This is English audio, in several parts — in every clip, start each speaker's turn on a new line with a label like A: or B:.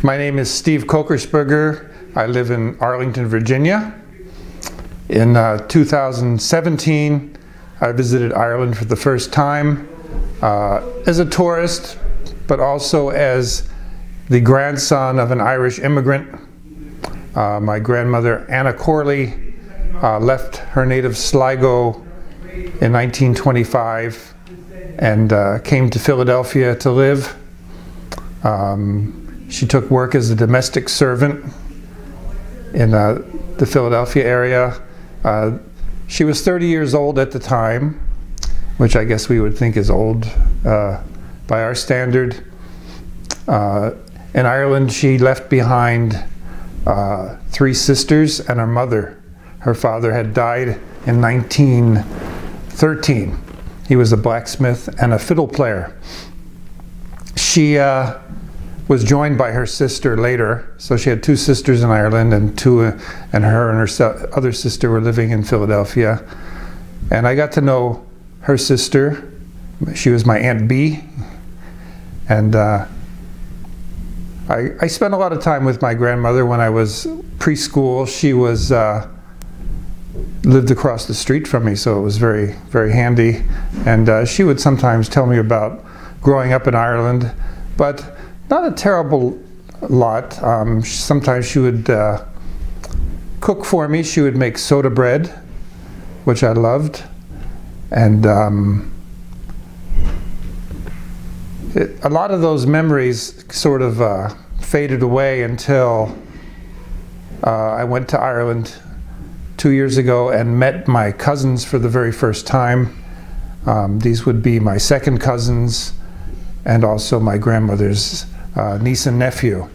A: My name is Steve Kochersberger. I live in Arlington, Virginia. In 2017, I visited Ireland for the first time as a tourist, but also as the grandson of an Irish immigrant. My grandmother, Anna Corley, left her native Sligo in 1925 and came to Philadelphia to live. She took work as a domestic servant in the Philadelphia area. She was 30 years old at the time, which I guess we would think is old by our standard. In Ireland, she left behind 3 sisters and her mother. Her father had died in 1913. He was a blacksmith and a fiddle player. She was joined by her sister later, so she had 2 sisters in Ireland, and her and her other sister were living in Philadelphia. And I got to know her sister. She was my Aunt Bee, and I spent a lot of time with my grandmother when I was preschool. She was lived across the street from me, so it was very, very handy. And she would sometimes tell me about growing up in Ireland, but not a terrible lot. Sometimes she would cook for me. She would make soda bread, which I loved. And a lot of those memories sort of faded away until I went to Ireland 2 years ago and met my cousins for the very first time. These would be my second cousins and also my grandmother's niece and nephew.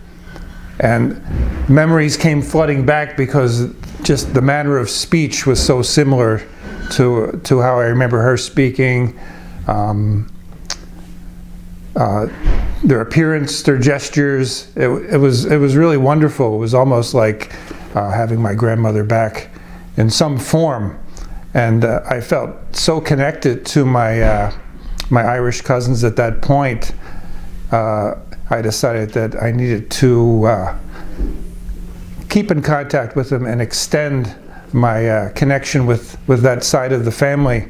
A: And memories came flooding back because just the manner of speech was so similar to how I remember her speaking. Their appearance, their gestures, it was really wonderful. It was almost like having my grandmother back in some form. And I felt so connected to my Irish cousins at that point. I decided that I needed to keep in contact with them and extend my connection with that side of the family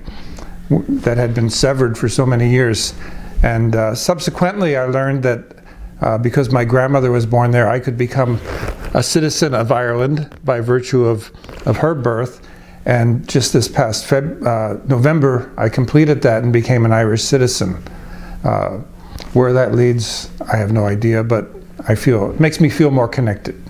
A: that had been severed for so many years. And subsequently I learned that because my grandmother was born there, I could become a citizen of Ireland by virtue of her birth. And just this past November, I completed that and became an Irish citizen. Where that leads, I have no idea, but it makes me feel more connected.